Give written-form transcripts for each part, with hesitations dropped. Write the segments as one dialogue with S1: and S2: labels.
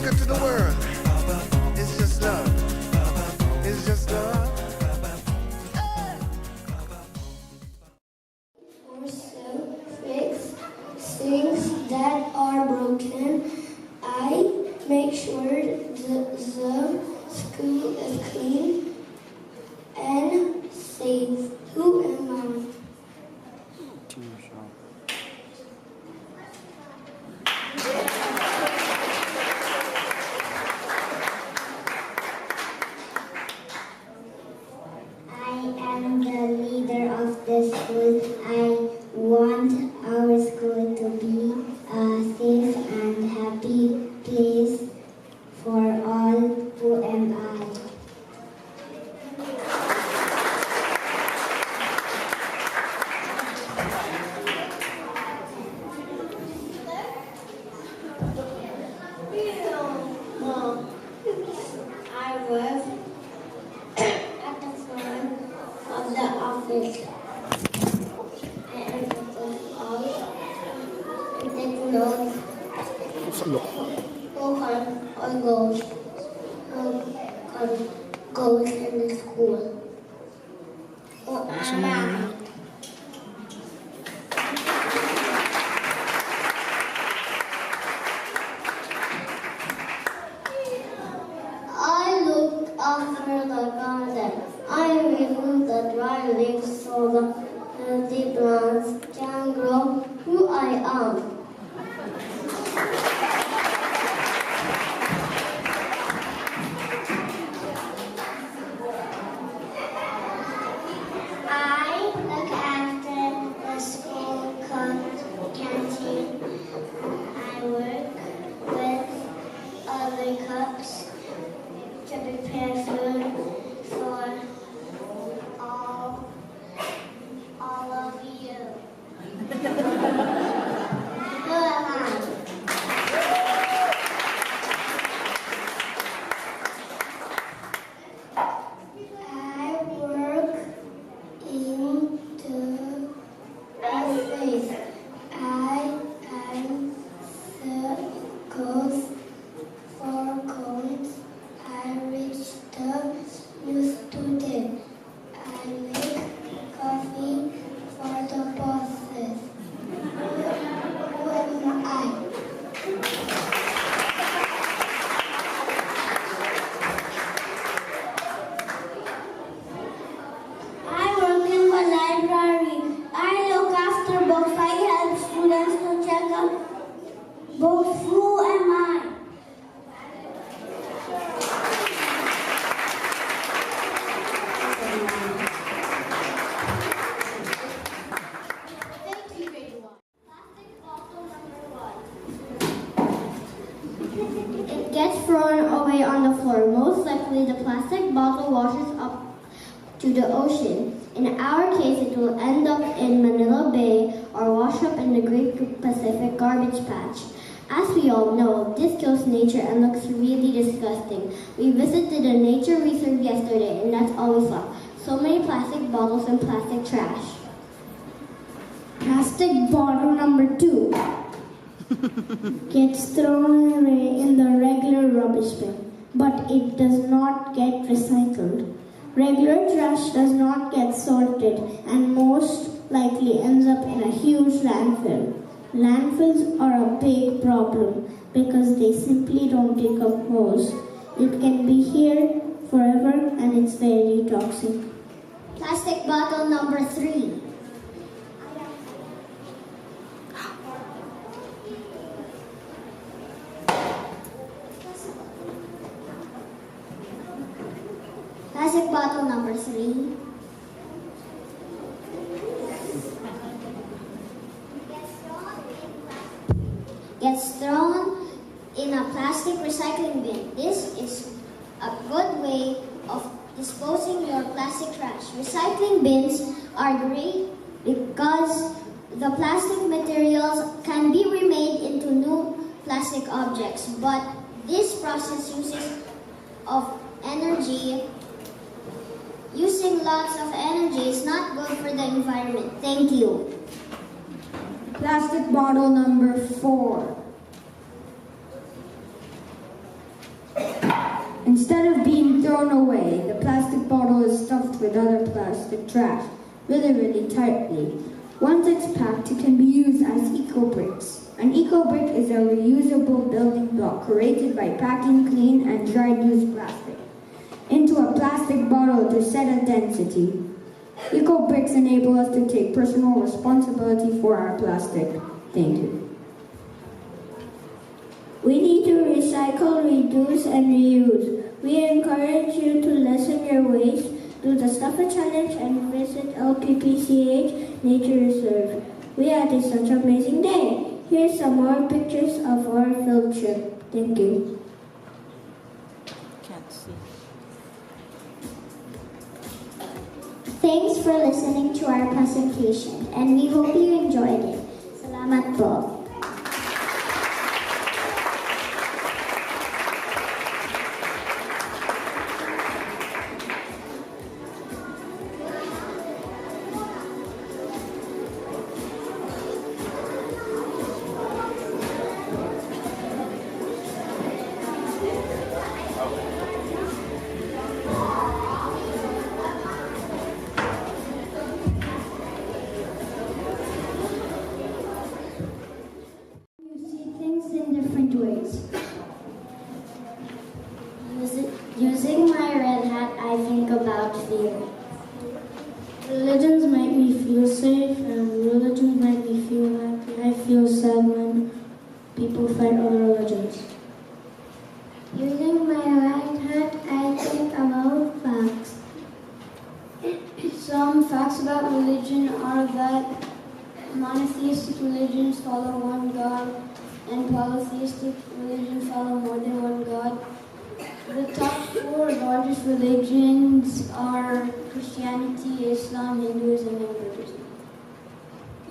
S1: secret to the world. It's just love. It's just love.
S2: Or so fix things that are broken. I make sure the school is clean and safe. Who am I?
S3: I'm the leader of the school. I want our school to be a safe and happy place for all. Who am I?
S2: I work at the front of the office. I am the house and take notes. Who goes in the school. Who am I? I look after the garden. I remove the dry leaves so the healthy plants can grow. Who I am. I look after the school canteen. I work with other cooks to prepare food for all of you. Who am I? I work in the office. I am circles for cones. I reach the new student. I make coffee for the bosses. Who am I? I work in the library. I look after books. I help students to check out books. Who am I? Thank you, grade 1. Plastic bottle number 1. It gets thrown away on the floor. Most likely the plastic bottle washes up to the ocean. In our case, it will end up in Manila Bay or wash up in the Great Pacific Garbage Patch. As we all know, this kills nature and looks really disgusting. We visited a nature reserve yesterday and that's all we saw. So many plastic bottles and plastic trash.
S4: Plastic bottle number 2 gets thrown away in the regular rubbish bin, but it does not get recycled. Regular trash does not get sorted and most likely ends up in a huge landfill. Landfills are a big problem because they simply don't decompose. It can be here forever and it's very toxic.
S2: Plastic bottle number 3. Plastic bottle number 3. Gets thrown in a plastic recycling bin. This is a good way of disposing your plastic trash. Recycling bins are great because the plastic materials can be remade into new plastic objects, but this process uses of energy. Using lots of energy is not good for the environment. Thank you.
S4: Plastic bottle number 4
S5: Instead of being thrown away, the plastic bottle is stuffed with other plastic trash, really tightly. Once it's packed, it can be used as eco-bricks. An eco-brick is a reusable building block created by packing clean and dried used plastic into a plastic bottle to set a density. Eco-bricks enable us to take personal responsibility for our plastic. Thank you.
S4: We need to recycle, reduce, and reuse. We encourage you to lessen your waste, do the Stuffer Challenge, and visit LPPCH Nature Reserve. We had such an amazing day. Here's some more pictures of our field trip. Thank you.
S6: Can't see.
S3: Thanks for listening to our presentation, and we hope you enjoyed it. Salamat po.
S2: Using my red hat, I think about fear.
S4: Religions make me feel safe, and religions make me feel happy. I feel sad when people fight other religions.
S2: Using my right hat, I think about facts. Some facts about religion are that monotheistic religions follow one God and polytheistic religions follow more than one God. The top 4 largest religions are Christianity, Islam, Hinduism, and Buddhism.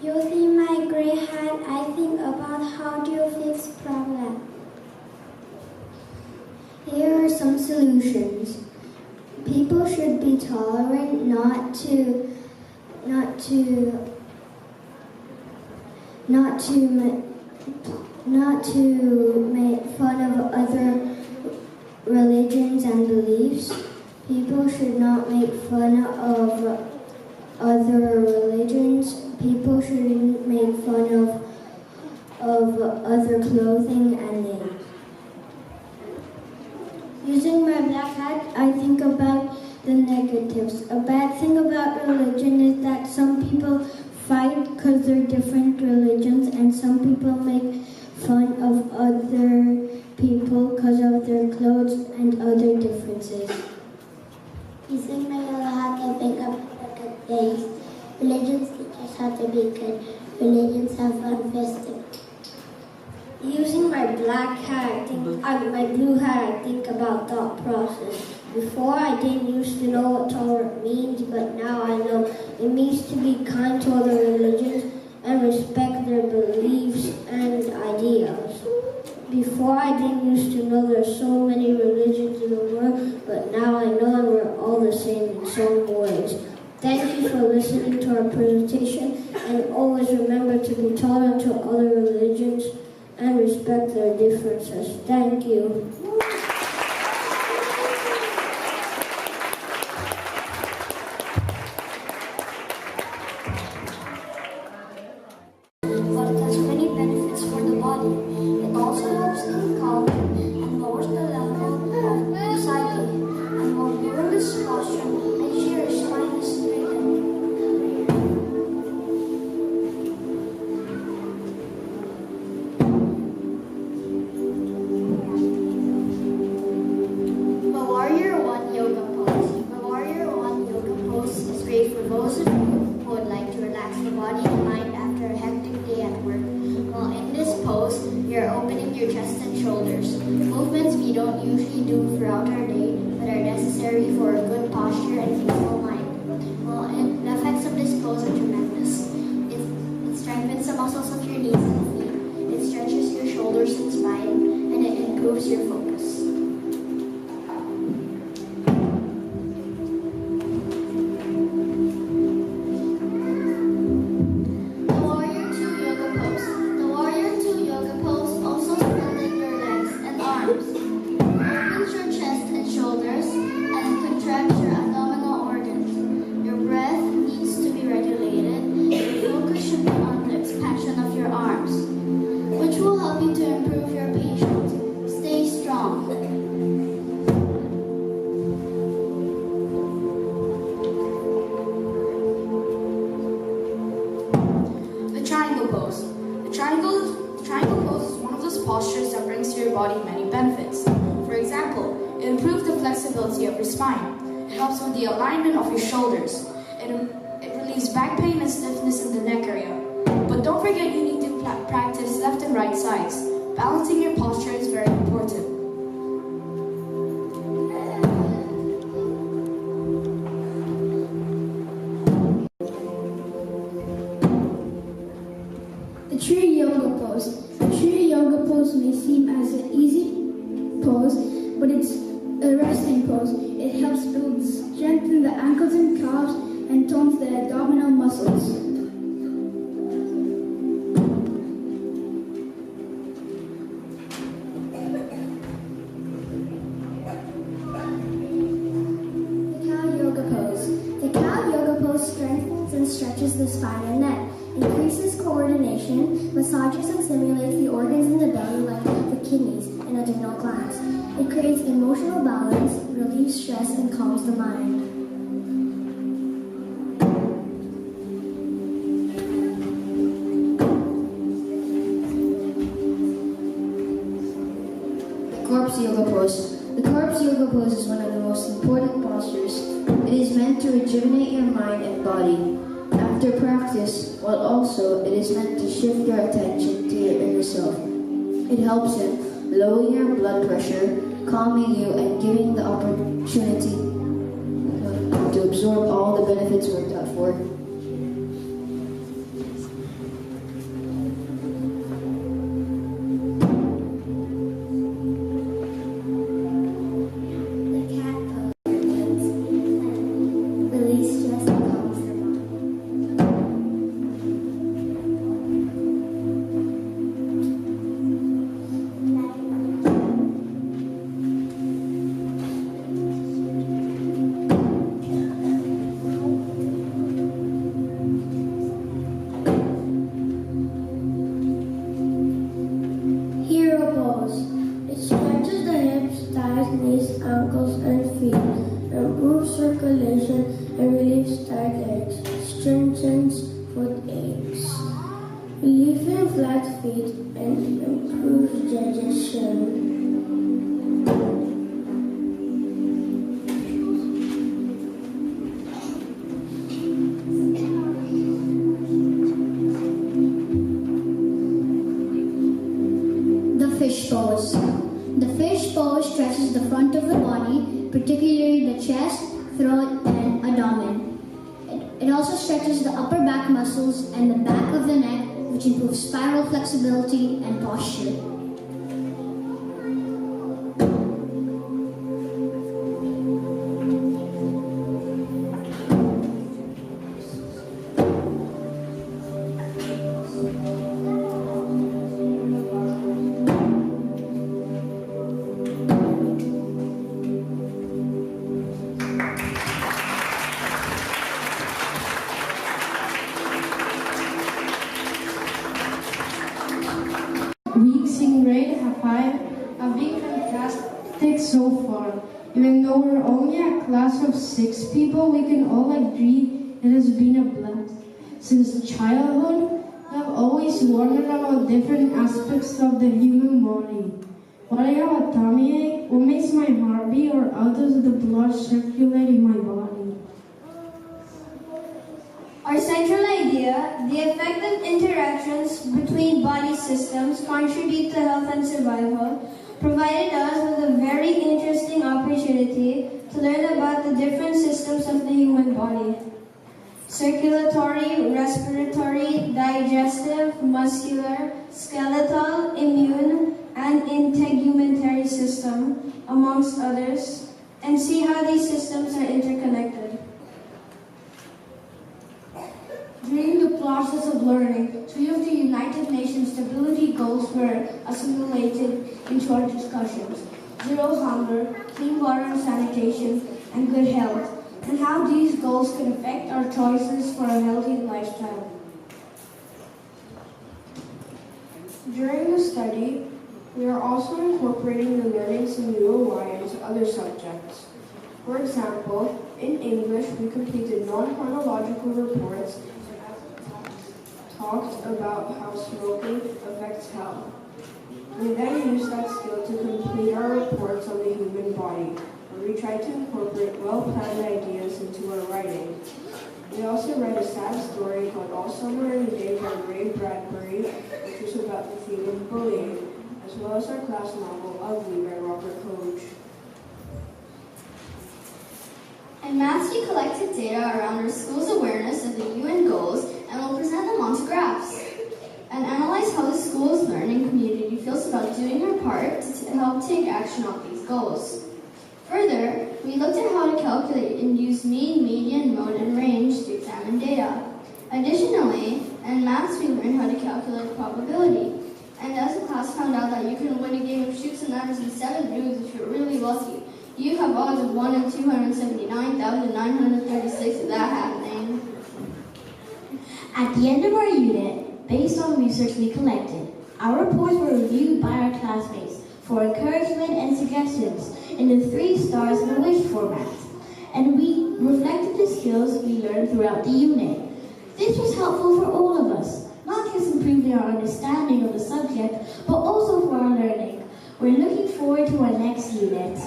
S3: Using my gray hat, I think about how do you fix problem.
S2: Here are some solutions. People should be tolerant, not to make fun of other religions and beliefs. People should not make fun of other religions. People shouldn't make fun of other clothing and names. Using my black hat, I think about the negatives. A bad thing about religion is that some people fight because they're different religions, and some people make fun of other people because of their clothes and other differences.
S3: Using my yellow hat, I think about the good things. Religions teach us how to be good. Religions have fun festive.
S2: Using my black hat, my blue hat, I think about thought process. Before, I didn't used to know what tolerant means, but now I know it means to be kind to other religions and respect their beliefs and ideas. Before, I didn't used to know there's so many religions in the world, but now I know and we're all the same in some ways. Thank you for listening to our presentation, and always remember to be tolerant to other religions and respect their differences. Thank you.
S7: But it has many benefits for the body. It also helps in calming and lowers the level of anxiety. And while during this posture, make sure your spine is straightened. The Warrior One Yoga Pose. The Warrior One Yoga Pose is great for those of you who would like to relax the body and mind after a hectic day at work. While in this pose, you're opening your chest and shoulders, movements we don't usually do throughout our day but are necessary for a good posture and peaceful mind. Well, the effects of this pose are tremendous. It strengthens the muscles of your knees and feet, it stretches your shoulders and spine, and it improves your focus. The Warrior Two Yoga Pose. The Warrior Two Yoga Pose also strengthens your legs and arms. Opens your chest and
S6: pose. The triangle pose is one of those postures that brings to your body many benefits. For example, it improves the flexibility of your spine. It helps with the alignment of your shoulders. It relieves back pain and stiffness in the neck area. But don't forget you need to practice left and right sides. Balancing your posture is very important.
S4: The tree yoga pose. The tree yoga pose may seem as an easy pose, but it's a resting pose. It helps build strength in the ankles and calves and tones the abdominal muscles.
S2: The cow yoga pose. The cow yoga pose strengthens and stretches the spine and neck, increases coordination, massages and stimulates the organs in the belly like the kidneys and adrenal glands. It creates emotional balance, relieves stress, and calms the mind.
S5: Corpse yoga pose. The corpse yoga pose is one of the most important postures. It is meant to rejuvenate your mind and body. After practice, while also it is meant to shift your attention to your inner self. It helps in lowering your blood pressure, calming you, and giving the opportunity to absorb all the benefits worked out for.
S2: The cat pose. Release stress and calms the mind.
S4: Hero pose. It stretches the hips, thighs, knees, ankles, and feet, improves circulation and relieves tight legs, strengthens foot aches, relieving flat feet and improves digestion.
S2: The fish pose. The fish pose stretches the front of the body, particularly the chest, throat, and abdomen. It also stretches the upper back muscles and the back of the neck, which improves spiral flexibility and posture.
S8: Weeks in grade 5 have been fantastic so far. Even though we're only a class of 6 people, we can all agree it has been a blast. Since childhood, I've always wondered about different aspects of the human body. Why I have a tummy ache? What makes my heart beat? Or how does the blood circulate in my body?
S9: Our central idea, the effective interactions between body systems contribute to health and survival, provided us with a very interesting opportunity to learn about the different systems of the human body. Circulatory, respiratory, digestive, muscular, skeletal, immune, and integumentary system, amongst others, and see how these systems are interconnected.
S8: During the process of learning, 3 of the United Nations Stability Goals were assimilated into our discussions: zero hunger, clean water and sanitation, and good health, and how these goals can affect our choices for a healthy lifestyle. During the study, we are also incorporating the learnings in UOY into other subjects. For example, in English, we completed non-chronological reports talked about how smoking affects health. We then used that skill to complete our reports on the human body, where we tried to incorporate well-planned ideas into our writing. We also read a sad story called All Summer and a Day by Ray Bradbury, which was about the theme of bullying, as well as our class novel Ugly by Robert Hoge.
S7: In maths, we collected data around our school's awareness of the UN goals and will present them onto graphs, and analyze how the school's learning community feels about doing our part to help take action on these goals. Further, we looked at how to calculate and use mean, median, mode, and range to examine data. Additionally, in maths, we learned how to calculate probability, and as the class found out that you can win a game of shoots and ladders in 7 moves if you're really lucky. You have odds of 1 in 279,936 of that happening.
S10: At the end of our unit, based on research we collected, our reports were reviewed by our classmates for encouragement and suggestions in the 3 stars and a wish format, and we reflected the skills we learned throughout the unit. This was helpful for all of us, not just improving our understanding of the subject, but also for our learning. We're looking forward to our next unit.